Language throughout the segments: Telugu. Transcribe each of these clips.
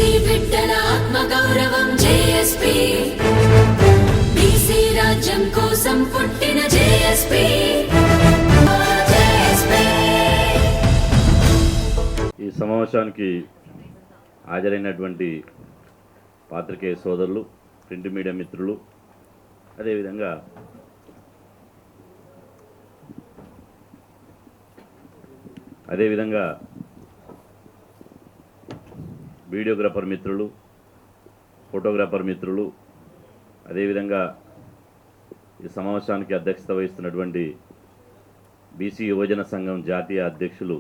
బీసీ బిడ్డల ఆత్మగౌరవం జేఎస్పీ, బీసీ రాజ్యం కోసం పుట్టిన జేఎస్పీ. ఈ సమావేశానికి హాజరైనటువంటి పాత్రికేయ సోదరులు, ప్రింట్ మీడియా మిత్రులు, అదేవిధంగా వీడియోగ్రాఫర్ మిత్రులు, ఫోటోగ్రాఫర్ మిత్రులు, అదేవిధంగా ఈ సమావేశానికి అధ్యక్షత వహిస్తున్నటువంటి బీసీ యువజన సంఘం జాతీయ అధ్యక్షులు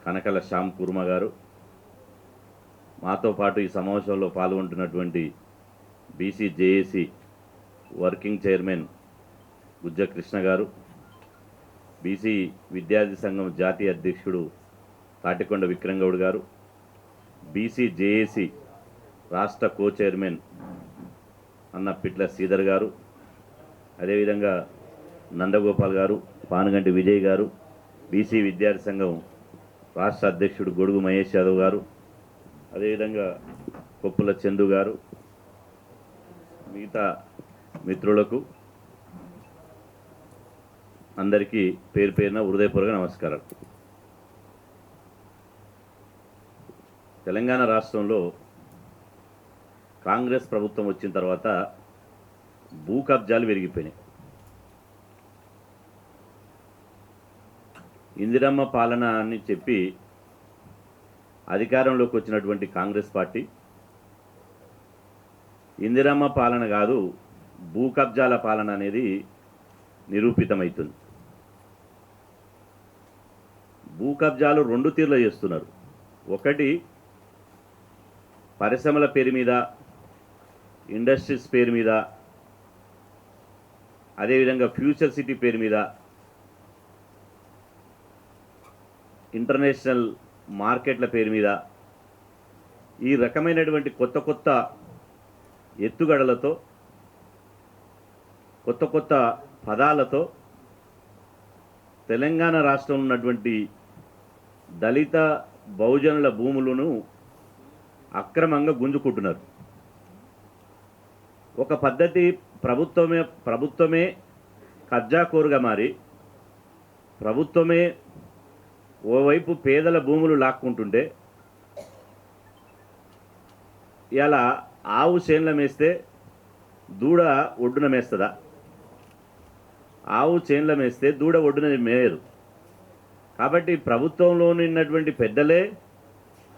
కనకల శ్యామ్ కుర్మ గారు, మాతో పాటు ఈ సమావేశంలో పాల్గొంటున్నటువంటి BC JAC working chairman Gujja Krishna garu, BC విద్యార్థి సంఘం జాతీయ అధ్యక్షుడు తాటికొండ విక్రమ్ గౌడ్ గారు, బీసీ జేఏసీ రాష్ట్ర కో చైర్మన్ అన్న పిట్ల శ్రీధర్ గారు, అదేవిధంగా నందగోపాల్ గారు, పానుగంటి విజయ్ గారు, బీసీ విద్యార్థి సంఘం రాష్ట్ర అధ్యక్షుడు గొడుగు మహేష్ యాదవ్ గారు, అదేవిధంగా కొప్పుల చందు గారు, మిగతా మిత్రులకు అందరికీ పేరు పేరున హృదయపూర్వక నమస్కారాలు. తెలంగాణ రాష్ట్రంలో కాంగ్రెస్ ప్రభుత్వం వచ్చిన తర్వాత భూ కబ్జాలు పెరిగిపోయినాయి. ఇందిరమ్మ పాలన అని చెప్పి అధికారంలోకి వచ్చినటువంటి కాంగ్రెస్ పార్టీ ఇందిరమ్మ పాలన కాదు, భూ కబ్జాల పాలన అనేది నిరూపితమవుతుంది. భూ కబ్జాలు రెండు తీర్లు చేస్తున్నారు. ఒకటి పరిశ్రమల పేరు మీద, ఇండస్ట్రీస్ పేరు మీద, అదేవిధంగా ఫ్యూచర్ సిటీ పేరు మీద, ఇంటర్నేషనల్ మార్కెట్ల పేరు మీద ఈ రకమైనటువంటి కొత్త కొత్త ఎత్తుగడలతో, కొత్త కొత్త పదాలతో తెలంగాణ రాష్ట్రంలో ఉన్నటువంటి దళిత బహుజనుల భూములను అక్రమంగా గుంజుకుంటున్నారు. ఒక పద్ధతి ప్రభుత్వమే కబ్జాకోరుగా మారి, ప్రభుత్వమే ఓవైపు పేదల భూములు లాక్కుంటుంటే, ఇలా ఆవు చేన్ల మేస్తే దూడ ఒడ్డున మేస్తుందా? ఆవు చేన్ల మేస్తే దూడ ఒడ్డున మేయదు. కాబట్టి ప్రభుత్వంలో ఉన్నటువంటి పెద్దలే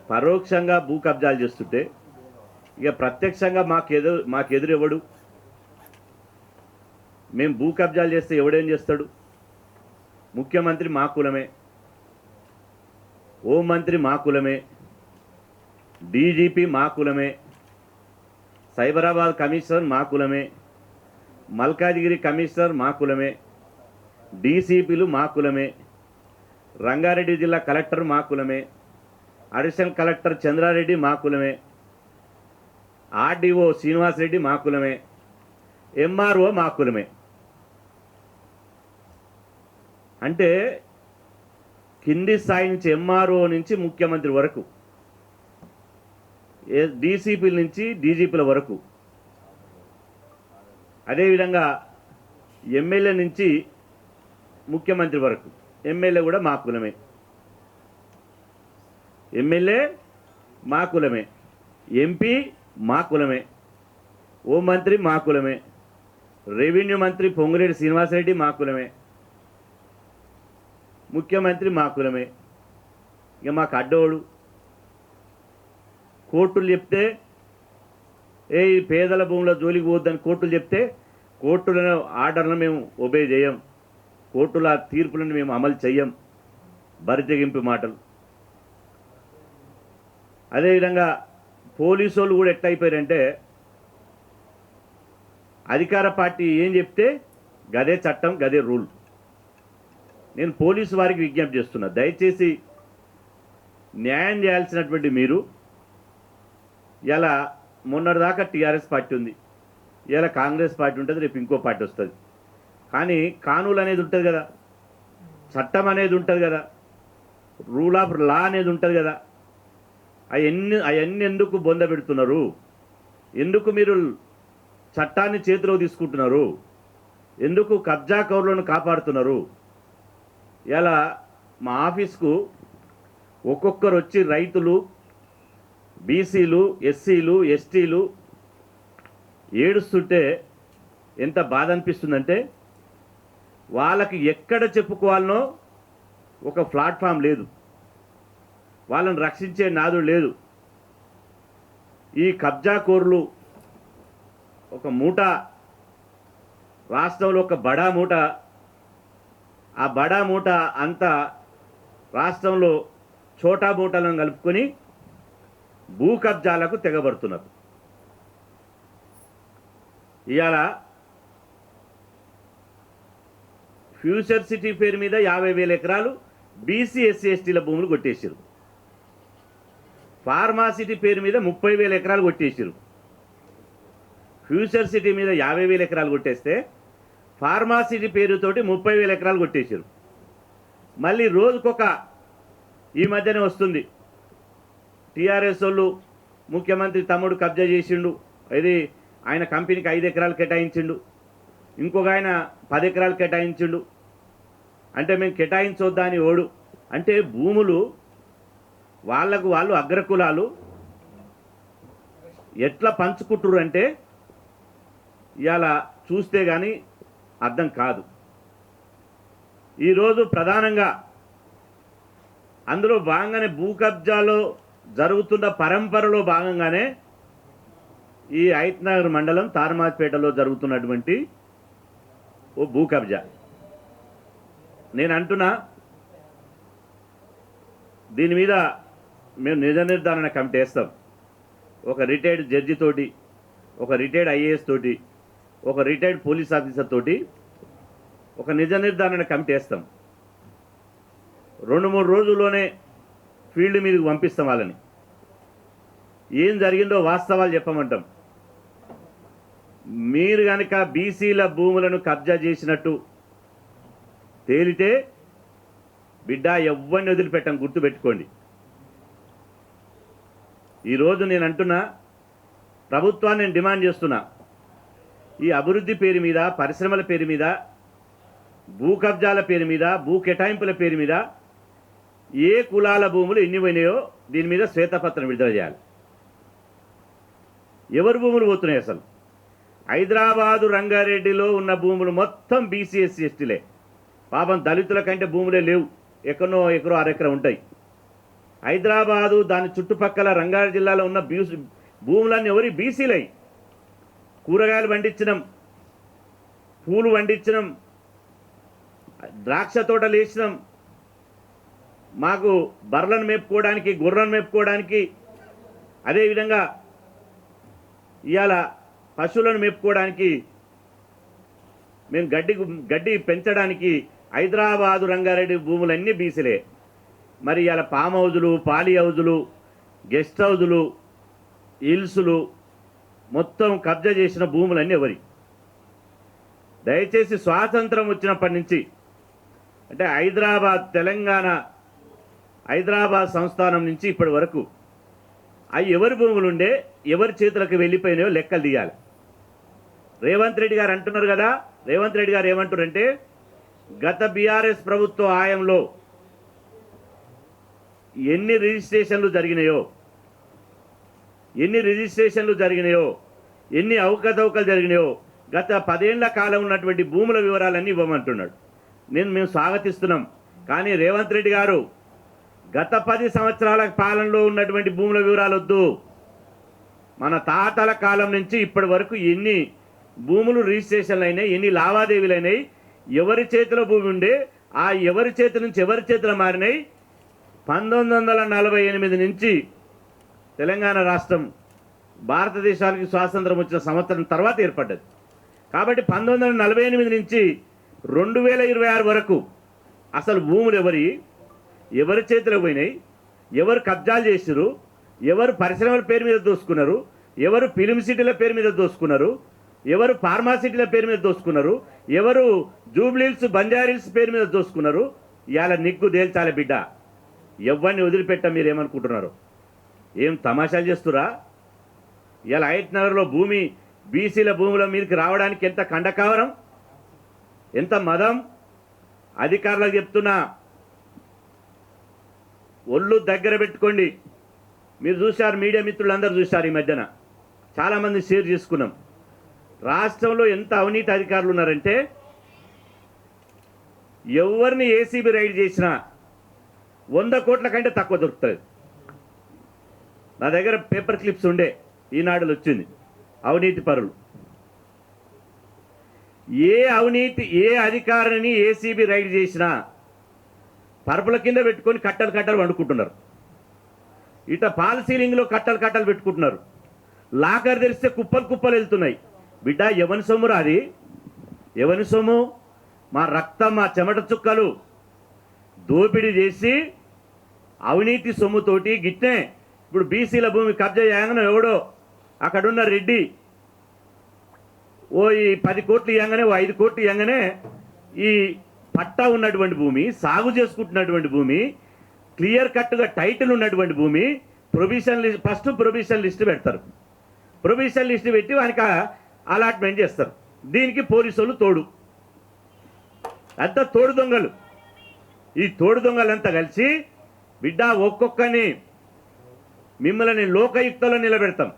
పరోక్షంగా భూ కబ్జాలు చేస్తుంటే, ఇక ప్రత్యక్షంగా మాకెదురు ఎవడు? మేము భూ కబ్జాలు చేస్తే ఎవడేం చేస్తాడు? ముఖ్యమంత్రి మా కులమే, హోంమంత్రి మా కులమే, డీజీపీ మా కులమే, సైబరాబాద్ కమిషనర్ మా కులమే, మల్కాజిగిరి కమిషనర్ మా కులమే, డీసీపీలు మా కులమే, రంగారెడ్డి జిల్లా కలెక్టర్ మా కులమే, అడిషనల్ కలెక్టర్ చంద్రారెడ్డి మా కులమే, ఆర్డీఓ శ్రీనివాసరెడ్డి మా కులమే, ఎంఆర్ఓ మా కులమే. అంటే కింది స్థాయి నుంచి ఎంఆర్ఓ నుంచి ముఖ్యమంత్రి వరకు, డీసీపీల నుంచి డీజీపీల వరకు, అదేవిధంగా ఎమ్మెల్యే నుంచి ముఖ్యమంత్రి వరకు, ఎమ్మెల్యే కూడా మా కులమే, ఎమ్మెల్యే మా కులమే, ఎంపీ మా కులమే, హోంమంత్రి మా కులమే, రెవెన్యూ మంత్రి పొంగులేటి శ్రీనివాసరెడ్డి మా కులమే, ముఖ్యమంత్రి మా కులమే. ఇక మాకు అడ్డోడు కోర్టులు చెప్తే ఈ పేదల భూముల జోలికి పోద్దని కోర్టులు చెప్తే కోర్టుల ఆర్డర్లను మేము ఒబే చేయం, కోర్టుల తీర్పులను మేము అమలు చెయ్యం. బరితెగింపు మాటలు. అదేవిధంగా పోలీసు వాళ్ళు కూడా ఎట్లయిపోయారంటే, అధికార పార్టీ ఏం చెప్తే గదే చట్టం, గదే రూల్. నేను పోలీసు వారికి విజ్ఞప్తి చేస్తున్నా, దయచేసి న్యాయం చేయాల్సినటువంటి మీరు, ఇలా మొన్నటిదాకా టీఆర్ఎస్ పార్టీ ఉంది, ఇలా కాంగ్రెస్ పార్టీ ఉంటుంది, రేపు ఇంకో పార్టీ వస్తుంది. కానీ కానూన్ అనేది ఉంటుంది కదా, చట్టం అనేది ఉంటుంది కదా, రూల్ ఆఫ్ లా అనేది ఉంటుంది కదా. అవన్నీ ఎందుకు బొంద పెడుతున్నారు? ఎందుకు మీరు చట్టాన్ని చేతిలో తీసుకుంటున్నారు? ఎందుకు కబ్జా కౌరులను కాపాడుతున్నారు? ఇలా మా ఆఫీస్కు ఒక్కొక్కరు వచ్చి రైతులు, బీసీలు, ఎస్సీలు, ఎస్టీలు ఏడుస్తుంటే ఎంత బాధ అనిపిస్తుందంటే, వాళ్ళకి ఎక్కడ చెప్పుకోవాలనో ఒక ప్లాట్ఫామ్ లేదు, వాళ్ళని రక్షించే నాదుడు లేదు. ఈ కబ్జా కోర్లు ఒక మూట, రాష్ట్రంలో ఒక బడా మూట, ఆ బడా మూట అంతా రాష్ట్రంలో చోటా మూటలను కలుపుకొని భూ కబ్జాలకు తెగబడుతున్నారు. ఇవాళ ఫ్యూచర్ సిటీ పేరు మీద 50,000 ఎకరాలు బీసీ ఎస్సీ ఎస్టీల భూములు కొట్టేసారు. ఫార్మాసిటీ పేరు మీద 30,000 ఎకరాలు కొట్టేసారు. ఫ్యూచర్ సిటీ మీద 50,000 ఎకరాలు కొట్టేస్తే ఫార్మాసిటీ పేరుతోటి 30,000 ఎకరాలు కొట్టేసారు. మళ్ళీ రోజుకొక ఈ మధ్యనే వస్తుంది, టీఆర్ఎస్ వాళ్ళు ముఖ్యమంత్రి తమ్ముడు కబ్జా చేసిండు, ఇది ఆయన కంపెనీకి 5 ఎకరాలు కేటాయించిండు, ఇంకొక ఆయన 10 ఎకరాలు కేటాయించిండు, అంటే మేము కేటాయించొద్దా అని ఓడు. అంటే భూములు వాళ్ళకు వాళ్ళు అగ్రకులాలు ఎట్లా పంచుకుంటురు అంటే ఇవాళ చూస్తే కానీ అర్థం కాదు. ఈరోజు ప్రధానంగా అందులో భాగంగానే భూ కబ్జాలో జరుగుతున్న పరంపరలో భాగంగానే ఈ ఐత్నగర్ మండలం తార్మాజ్పేటలో జరుగుతున్నటువంటి ఓ భూ కబ్జా. నేను అంటున్నా, దీని మీద మేము నిజ నిర్ధారణ కమిటీ వేస్తాం. ఒక రిటైర్డ్ జడ్జి తోటి, ఒక రిటైర్డ్ ఐఏఎస్ తోటి, ఒక రిటైర్డ్ పోలీస్ ఆఫీసర్ తోటి ఒక నిజ నిర్ధారణ కమిటీ వేస్తాం. 2-3 రోజుల్లోనే ఫీల్డ్ మీదకి పంపిస్తాం వాళ్ళని. ఏం జరిగిందో వాస్తవాలు చెప్పమంటాం. మీరు కనుక బీసీల భూములను కబ్జా చేసినట్టు తేలితే బిడ్డ ఎవ్వరిని వదిలిపెట్టం, గుర్తుపెట్టుకోండి. ఈరోజు నేను అంటున్నా, ప్రభుత్వాన్ని నేను డిమాండ్ చేస్తున్నా, ఈ అభివృద్ధి పేరు మీద, పరిశ్రమల పేరు మీద, భూ కబ్జాల పేరు మీద, భూ కేటాయింపుల పేరు మీద ఏ కులాల భూములు ఎన్ని పోయినాయో దీని మీద శ్వేతపత్రం విడుదల చేయాలి. ఎవరు భూములు పోతున్నాయి? అసలు హైదరాబాదు రంగారెడ్డిలో ఉన్న భూములు మొత్తం బీసీ ఎస్సీ ఎస్టీలే. పాపం దళితుల కంటే భూములే లేవు, ఎక్కడో 1 ఎకరం ఉంటాయి. హైదరాబాదు దాని చుట్టుపక్కల రంగారెడ్డి జిల్లాలో ఉన్న భూములన్నీ ఎవరి? బీసీలై. కూరగాయలు పండించినాం, పూలు పండించినాం, ద్రాక్ష తోటలు వేసినాం, మాకు బర్రెలను మేపుకోవడానికి, గొర్రెలను మేపుకోవడానికి, అదేవిధంగా ఇవాళ పశువులను మేపుకోవడానికి, మేము గడ్డి పెంచడానికి హైదరాబాదు రంగారెడ్డి భూములన్నీ బీసీలే. మరి ఇవాళ ఫామ్ హౌజులు, పాలి హౌజులు, గెస్ట్ హౌజులు, హిల్సులు మొత్తం కబ్జా చేసిన భూములన్నీ ఎవరి? దయచేసి స్వాతంత్రం వచ్చినప్పటి నుంచి, అంటే తెలంగాణ హైదరాబాద్ సంస్థానం నుంచి ఇప్పటి వరకు అవి ఎవరి భూములు ఉండే, ఎవరి చేతులకు వెళ్ళిపోయినాయో లెక్కలు తీయాలి. రేవంత్ రెడ్డి గారు అంటున్నారు కదా, రేవంత్ రెడ్డి గారు ఏమంటారంటే, గత బీఆర్ఎస్ ప్రభుత్వ హయాంలో ఎన్ని రిజిస్ట్రేషన్లు జరిగినాయో, ఎన్ని అవకతవకలు జరిగినాయో గత 10 ఏళ్ల కాలం ఉన్నటువంటి భూముల వివరాలన్నీ ఇవ్వమంటున్నాడు. మేము స్వాగతిస్తున్నాం. కానీ రేవంత్ రెడ్డి గారు, గత 10 సంవత్సరాల పాలనలో ఉన్నటువంటి భూముల వివరాలు వద్దు. మన తాతల కాలం నుంచి ఇప్పటి వరకు ఎన్ని భూములు రిజిస్ట్రేషన్లు అయినాయి, ఎన్ని లావాదేవీలు అయినాయి, ఎవరి చేతిలో భూమి ఉండే, ఆ ఎవరి చేతి నుంచి ఎవరి చేతిలో మారినాయి. 1948 నుంచి తెలంగాణ రాష్ట్రం భారతదేశానికి స్వాతంత్రం వచ్చిన సంవత్సరం తర్వాత ఏర్పడ్డది. కాబట్టి 1948 నుంచి 2026 వరకు అసలు భూములు ఎవరి చేతిలో పోయినాయి, ఎవరు కబ్జాలు చేసిరు, ఎవరు పరిశ్రమల పేరు మీద దోసుకున్నారు, ఎవరు ఫిలిం సిటీల పేరు మీద దోసుకున్నారు, ఎవరు ఫార్మాసిటీల పేరు మీద దోసుకున్నారు, ఎవరు జూబ్లీహిల్స్, బంజారీల్స్ పేరు మీద దోసుకున్నారు. ఇవాళ నిగ్గు తేల్చాలి బిడ్డ. ఎవరిని వదిలిపెట్టా మీరేమనుకుంటున్నారు? ఏం తమాషాలు చేస్తురా? ఇలా హయత్ నగర్లో భూమి బీసీల భూముల మీదకి రావడానికి ఎంత కండకావరం, ఎంత మదం. అధికారులకు చెప్తున్నా, ఒళ్ళు దగ్గర పెట్టుకోండి. మీరు చూశారు, మీడియా మిత్రులందరూ చూశారు, ఈ మధ్యన చాలామంది షేర్ చేసుకున్నాం. రాష్ట్రంలో ఎంత అవినీతి అధికారులు ఉన్నారంటే ఎవరిని ఏసీబీ రైడ్ చేసినా 100 కోట్ల కంటే తక్కువ దొరుకుతుంది. నా దగ్గర పేపర్ క్లిప్స్ ఉండే, ఈనాడులో వచ్చింది. అవినీతి పరులు ఏ అధికారిని ఏసీబీ రైడ్ చేసినా పరుపుల కింద పెట్టుకొని కట్టలు వండుకుంటున్నారు. ఇట పాల్ సీలింగ్లో కట్టలు పెట్టుకుంటున్నారు. లాకర్ తెరిస్తే కుప్పలు వెళ్తున్నాయి. బిడ్డ, ఎవని సొమ్ము రాది? ఎవని సొమ్ము? మా రక్తం, మా చెమట చుక్కలు దోపిడీ చేసి అవినీతి సొమ్ముతోటి గిట్నే. ఇప్పుడు బీసీల భూమి కబ్జా చేయగానే ఎవడో అక్కడున్న రెడ్డి ఈ 10 కోట్లు ఇవ్వగానే, 5 కోట్లు ఇవ్వగానే ఈ పట్టా ఉన్నటువంటి భూమి, సాగు చేసుకుంటున్నటువంటి భూమి, క్లియర్ కట్గా టైటిల్ ఉన్నటువంటి భూమి ఫస్ట్ ప్రొవిజన్ లిస్ట్ పెడతారు. ప్రొవిజన్ లిస్ట్ పెట్టి వానికి అలాట్మెంట్ చేస్తారు. దీనికి పోలీసు వాళ్ళు తోడు, అంతా తోడు దొంగలు. ఈ తోడు దొంగలంతా కలిసి, బిడ్డ ఒక్కొక్కరిని మిమ్మల్ని లోకయుక్తలో నిలబెడతాం,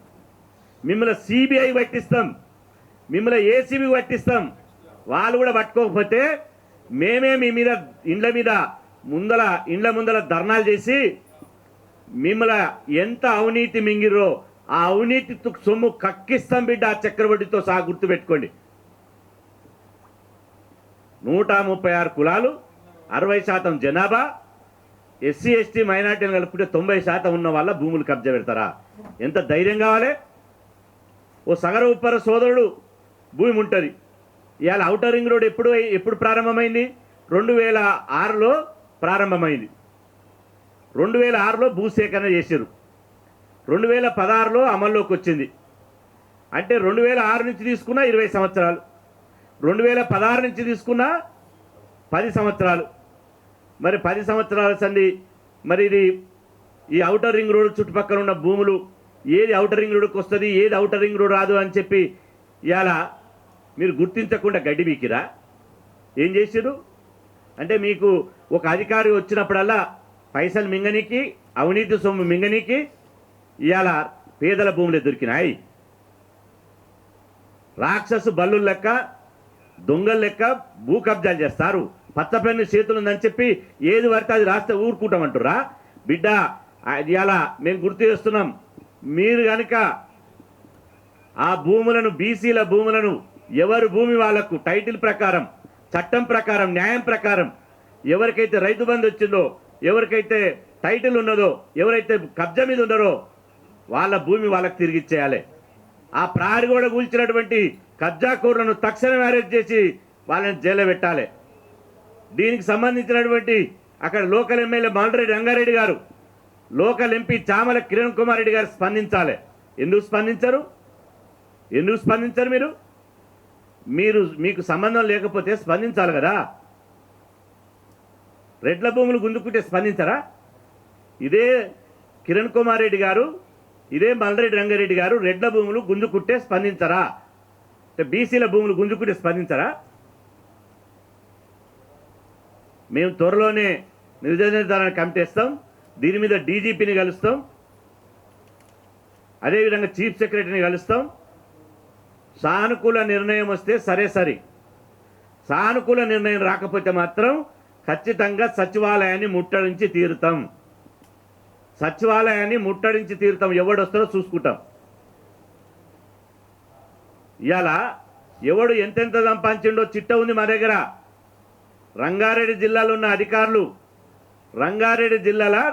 మిమ్మల్ని సిబిఐ పట్టిస్తాం, మిమ్మల్ని ఏసీబీ పట్టిస్తాం. వాళ్ళు కూడా పట్టుకోకపోతే మేమే మీ మీద ఇండ్ల ముందల ధర్నాలు చేసి మిమ్మల్ని ఎంత అవినీతి మింగిరో ఆ అవినీతి సొమ్ము కక్కిస్తాం బిడ్డ, ఆ చక్రవడ్డీతో సహా. గుర్తుపెట్టుకోండి. 136 కులాలు, 60% జనాభా, ఎస్సీ ఎస్టీ మైనార్టీని కలుపుకుంటే 90% ఉన్న వాళ్ళ భూములు కబ్జా పెడతారా? ఎంత ధైర్యం కావాలి? ఓ సగర ఉప్పర సోదరుడు భూమి ఉంటుంది. ఇవాళ ఔటర్ రింగ్ రోడ్ ఎప్పుడు ప్రారంభమైంది? 2006లో ప్రారంభమైంది. 2006లో భూసేకరణ చేశారు. 2016లో అమల్లోకి వచ్చింది. అంటే 2006 నుంచి తీసుకున్న 20 సంవత్సరాలు, 2016 నుంచి తీసుకున్న 10 సంవత్సరాలు. మరి 10 సంవత్సరాల సంది మరి ఇది ఈ ఔటర్ రింగ్ రోడ్ చుట్టుపక్కల ఉన్న భూములు ఏది ఔటర్ రింగ్ రోడ్కి వస్తుంది, ఏది ఔటర్ రింగ్ రోడ్ రాదు అని చెప్పి ఇవాళ మీరు గుర్తించకుండా గడ్డి బీకిరా? ఏం చేసారు అంటే, మీకు ఒక అధికారి వచ్చినప్పుడల్లా పైసలు మింగనీకి, అవినీతి సొమ్ము మింగనీకి ఇవాళ పేదల భూములే దొరికినాయి. రాక్షసు బల్లు లెక్క, దొంగల లెక్క భూ కబ్జాలు చేస్తారు. పచ్చపెన్ను చేతులు ఉందని చెప్పి ఏది పడితే అది రాస్తే ఊరుకుంటామంటురా? బిడ్డ, ఇవాళ మేము గుర్తు చేస్తున్నాం. మీరు కనుక ఆ భూములను, బీసీల భూములను, ఎవరి భూమి వాళ్లకు టైటిల్ ప్రకారం, చట్టం ప్రకారం, న్యాయం ప్రకారం ఎవరికైతే రైతు బంధు వచ్చిందో, ఎవరికైతే టైటిల్ ఉన్నదో, ఎవరైతే కబ్జా మీద ఉన్నారో వాళ్ళ భూమి వాళ్ళకి తిరిగి ఇచ్చేయాలి. ఆ ప్రహరీ గోడ కూల్చినటువంటి కబ్జాకోరులను తక్షణం అరెస్ట్ చేసి వాళ్ళని జైల్లో పెట్టాలి. దీనికి సంబంధించినటువంటి అక్కడ లోకల్ ఎమ్మెల్యే మాలరెడ్డి రంగారెడ్డి గారు, లోకల్ ఎంపీ చామల కిరణ్ కుమార్ రెడ్డి గారు స్పందించాలి. ఎందుకు స్పందించరు? మీకు సంబంధం లేకపోతే స్పందించాలి కదా. రెడ్ల భూములు గుంజుకుంటే స్పందించరా? ఇదే కిరణ్ కుమార్ రెడ్డి గారు, ఇదే మల్రెడ్డి రంగారెడ్డి గారు రెడ్ల భూములు గుంజుకుంటే స్పందించరా? బీసీల భూములు గుంజుకుంటే స్పందించరా? మేము త్వరలోనే నిర్ధారణ కమిటీ ఇస్తాం. దీని మీద డీజీపీని కలుస్తాం, అదేవిధంగా చీఫ్ సెక్రటరీని కలుస్తాం. సానుకూల నిర్ణయం వస్తే సరే, సానుకూల నిర్ణయం రాకపోతే మాత్రం ఖచ్చితంగా సచివాలయాన్ని ముట్టడించి తీరుతాం. ఎవడొస్తారో చూసుకుంటాం. ఇవాళ ఎవడు ఎంతెంత సంపాదించిండో చిట్ట ఉంది మా దగ్గర. రంగారెడ్డి జిల్లాలో ఉన్న అధికారులు, రంగారెడ్డి జిల్లాలో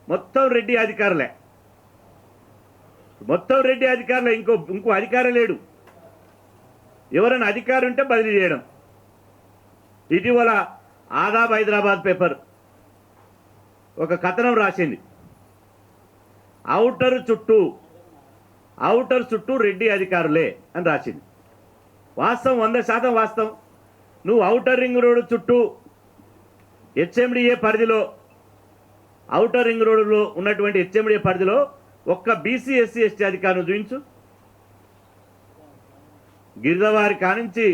మొత్తం రెడ్డి అధికారులే, ఇంకో అధికారం లేడు. ఎవరైనా అధికారం ఉంటే బదిలీ చేయడం. ఇటీవల ఆదాబ్ హైదరాబాద్ పేపర్ ఒక కథనం రాసింది. ఔటర్ చుట్టూ రెడ్డి అధికారులే అని రాసింది. వాస్తవం, 100% వాస్తవం. నువ్వు ఔటర్ రింగ్ రోడ్డు చుట్టూ హెచ్ఎండిఏ పరిధిలో, ఔటర్ రింగ్ రోడ్డులో ఉన్నటువంటి హెచ్ఎండిఏ పరిధిలో ఒక్క బీసీ ఎస్సీ ఎస్టీ అధికారులు చూపించు. గిరిజవారి కానించి,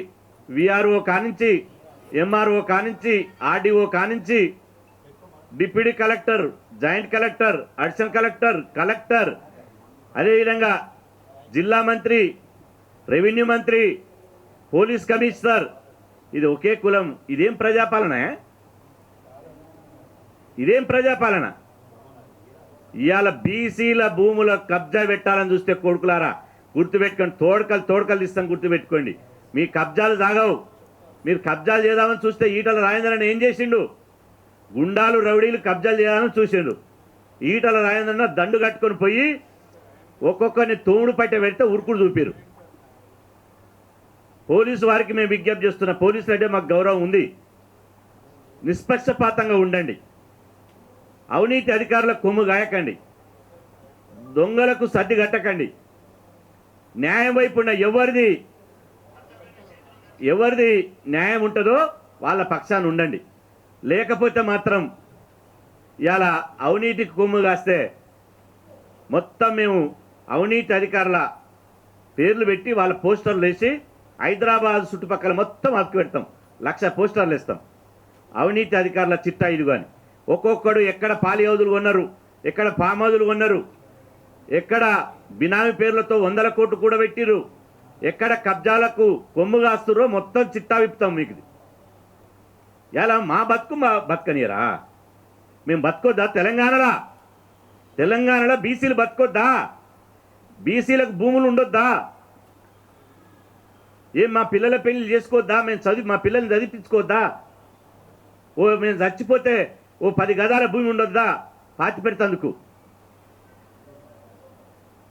విఆర్ఓ కానించి, ఎంఆర్ఓ కానించి, ఆర్డీఓ కానించి, deputy collector, joint collector, additional collector, collector, అదేవిధంగా జిల్లా మంత్రి, రెవెన్యూ మంత్రి, పోలీస్ కమిషనర్, ఇది ఒకే కులం. ఇదేం ప్రజాపాలన? ఇదేం ప్రజాపాలన? ఇవాళ బీసీల భూముల కబ్జా పెట్టాలని చూస్తే కొడుకులారా గుర్తుపెట్టుకోండి. తోడకలు ఇస్తాం, గుర్తుపెట్టుకోండి. మీ కబ్జాలు సాగవు. మీరు కబ్జాలు చేద్దామని చూస్తే ఈటల రాజేంద్రని ఏం చేసిండు? గుండాలు రౌడీలు కబ్జాలు చేయాలని చూసిండు. ఈటల రాజేంద్రన్న దండు కట్టుకొని పోయి ఒక్కొక్కరిని తోముడు పట్టే పెడితే ఉరుకుడు చూపారు. పోలీసు వారికి మేము విజ్ఞప్తి చేస్తున్నాం, పోలీసులు అంటే మాకు గౌరవం ఉంది, నిష్పక్షపాతంగా ఉండండి. అవినీతి అధికారులకు కొమ్ము గాయకండి, దొంగలకు సర్ది కట్టకండి. న్యాయం వైపు ఉన్న ఎవరిది న్యాయం ఉంటుందో వాళ్ళ పక్షాన ఉండండి. లేకపోతే మాత్రం ఇలా అవినీతికి కొమ్ము కాస్తే మొత్తం మేము అవినీతి అధికారుల పేర్లు పెట్టి వాళ్ళ పోస్టర్లు వేసి హైదరాబాద్ చుట్టుపక్కల మొత్తం అతుకు పెడతాం. 1,00,000 పోస్టర్లు వేస్తాం. అవినీతి అధికారుల చిట్టా ఇది కానీ ఒక్కొక్కడు ఎక్కడ పాలి హౌదులు కొన్నారు, ఎక్కడ ఫామ్ హౌదులు కొన్నారు, ఎక్కడ బినామీ పేర్లతో 100 కోట్లు కూడా పెట్టిరు, ఎక్కడ కబ్జాలకు కొమ్ము కాస్తురో మొత్తం చిట్టా విప్పుతాం మీకు. ఎలా మా బతకనియరా? మేము బతకొద్దా? తెలంగాణలో బీసీలు బతకొద్దా? బీసీలకు భూములు ఉండొద్దా? ఏం మా పిల్లల పెళ్లి చేసుకోవద్దా? మా పిల్లల్ని చదివించుకోవద్దా? మేము చచ్చిపోతే 10 గదాల భూమి ఉండొద్దా పాతి పెడతందుకు?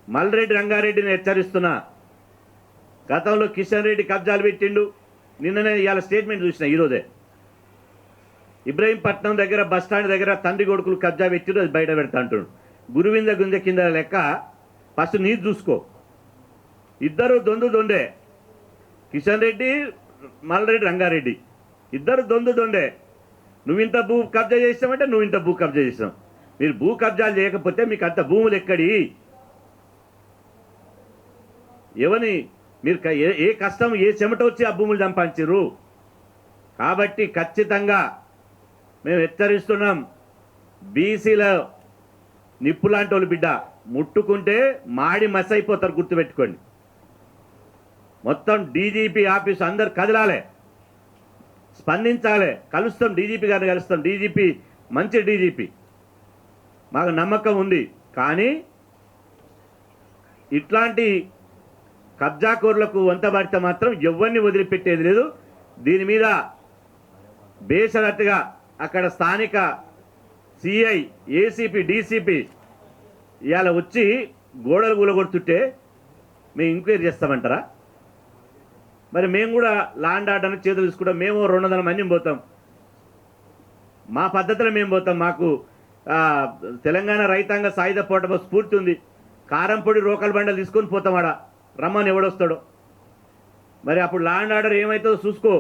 మల్రెడ్డి రంగారెడ్డిని హెచ్చరిస్తున్నా. గతంలో కిషన్ రెడ్డి కబ్జాలు పెట్టిండు. నిన్ననే ఇవాళ స్టేట్మెంట్ చూసిన, ఈరోజే ఇబ్రహీంపట్నం దగ్గర బస్టాండ్ దగ్గర తండ్రి కొడుకులు కబ్జా పెట్టిరు, అది బయట పెడతా అంటున్నాడు. గురువింద గుంజ కింద లెక్క. ఫస్ట్ నీరు చూసుకో. ఇద్దరు దొందే. కిషన్ రెడ్డి, మల్రెడ్డి రంగారెడ్డి ఇద్దరు దొందే. నువ్వు ఇంత భూ కబ్జా చేసావంటే నువ్వు ఇంత భూ కబ్జా చేసావు. మీరు భూ కబ్జాలు చేయకపోతే మీకు అంత భూములు ఎక్కడి? ఎవని మీరు ఏ కష్టం ఏ చెమట వచ్చి ఆ భూములు సంపాదించారు? కాబట్టి ఖచ్చితంగా మేము హెచ్చరిస్తున్నాం. బీసీల నిప్పు లాంటి వాళ్ళు బిడ్డ ముట్టుకుంటే మాడి మస్ అయిపోతారు, గుర్తుపెట్టుకోండి. మొత్తం డీజీపీ ఆఫీస్ అందరు కదలాలి, స్పందించాలి. కలుస్తాం, డీజీపీ గారిని కలుస్తాం. డీజీపీ మంచి డీజీపీ, మాకు నమ్మకం ఉంది. కానీ ఇట్లాంటి కబ్జాకోర్లకు వంతబడితే మాత్రం ఎవరిని వదిలిపెట్టేది లేదు. దీని మీద బేషరతుగా అక్కడ స్థానిక సిఐ, ఏసీపీ, డీసీపీ ఇవాళ వచ్చి గోడలు కూలగొడుతుంటే మేము ఎంక్వైరీ చేస్తామంటారా? మరి మేము కూడా ల్యాండ్ ఆర్డర్ని చేతులు తీసుకుంటాం. మేము 200 మందిని పోతాం, మా పద్ధతిలో మేము పోతాం. మాకు తెలంగాణ రైతాంగ సాయుధ పోరాట స్ఫూర్తి ఉంది. కారంపొడి రోకల బండలు తీసుకొని పోతాం. ఆడ రమ్మని ఎవడొస్తాడో. మరి అప్పుడు ల్యాండ్ ఆర్డర్ ఏమవుతుందో చూసుకో.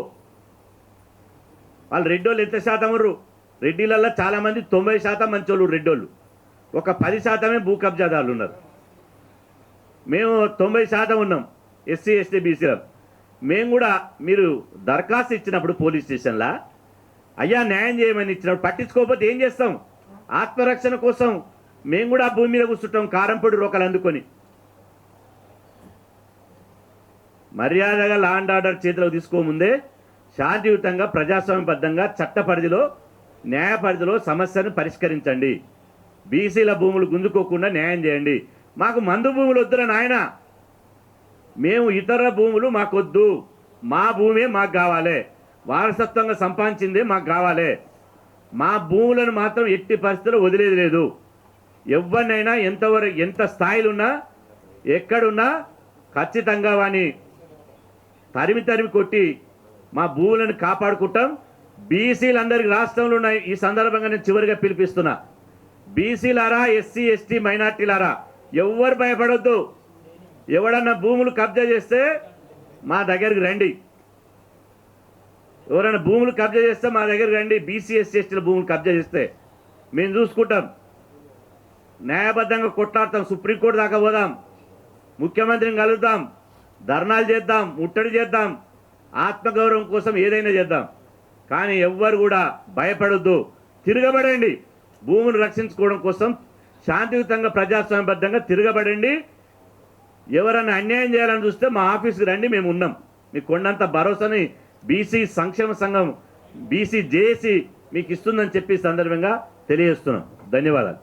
వాళ్ళు రెడ్డోళ్ళు ఎంత శాతం ఉన్నారు? రెడ్డిలల్లో చాలామంది 90% మంచోళ్ళు రెడ్డోళ్ళు, ఒక 10% భూ కబ్జాదారులు ఉన్నారు. మేము 90% ఉన్నాం ఎస్సీ ఎస్టీ బీసీలో. మేము కూడా మీరు దరఖాస్తు ఇచ్చినప్పుడు పోలీస్ స్టేషన్లో అయ్యా న్యాయం చేయమని ఇచ్చినప్పుడు పట్టించుకోకపోతే ఏం చేస్తాం? ఆత్మరక్షణ కోసం మేము కూడా భూమి మీద కూర్చుంటాం, కారంపొడి రోకలు అందుకొని. మర్యాదగా ల్యాండ్ ఆర్డర్ చేతిలోకి తీసుకోముందే శాంతియుతంగా ప్రజాస్వామ్యబద్ధంగా చట్ట పరిధిలో న్యాయ పరిధిలో సమస్యను పరిష్కరించండి. బీసీల భూములు గుంజుకోకుండా న్యాయం చేయండి. మాకు మందు భూములు వద్దురా నాయన, మేము ఇతర భూములు మాకొద్దు, మా భూమే మాకు కావాలి, వారసత్వంగా సంపాదించిందే మాకు కావాలి. మా భూములను మాత్రం ఎట్టి పరిస్థితుల్లో వదిలేది లేదు. ఎవరినైనా ఎంత స్థాయిలో ఉన్నా ఎక్కడున్నా ఖచ్చితంగా వాని తరిమి కొట్టి మా భూములను కాపాడుకుంటాం. బీసీలందరికీ రాష్ట్రంలో ఉన్నాయి. ఈ సందర్భంగా నేను చివరిగా పిలిపిస్తున్నా, బీసీలారా, ఎస్సీ ఎస్టీ మైనార్టీలారా, ఎవ్వరు భయపడొద్దు. ఎవడన్నా భూములు కబ్జా చేస్తే మా దగ్గరికి రండి. ఎవరైనా భూములు కబ్జా చేస్తే మా దగ్గరికి రండి. బీసీ ఎస్సీ ఎస్టీల భూములు కబ్జా చేస్తే మేము చూసుకుంటాం. న్యాయబద్ధంగా కొట్లాడతాం, సుప్రీంకోర్టు దాకా పోదాం, ముఖ్యమంత్రిని కలుద్దాం, ధర్నాలు చేద్దాం, ముట్టడి చేద్దాం, ఆత్మగౌరవం కోసం ఏదైనా చేద్దాం. కానీ ఎవ్వరు కూడా భయపడొద్దు, తిరగబడండి. భూములు రక్షించుకోవడం కోసం శాంతియుతంగా ప్రజాస్వామ్యబద్ధంగా తిరగబడండి. ఎవరన్నా అన్యాయం చేయాలని చూస్తే మా ఆఫీస్కి రండి, మేము ఉన్నాం. మీకు కొండంత భరోసాని బీసీ సంక్షేమ సంఘం, బీసీ జేఏసీ మీకు ఇస్తుందని చెప్పి సందర్భంగా తెలియజేస్తున్నాం. ధన్యవాదాలు.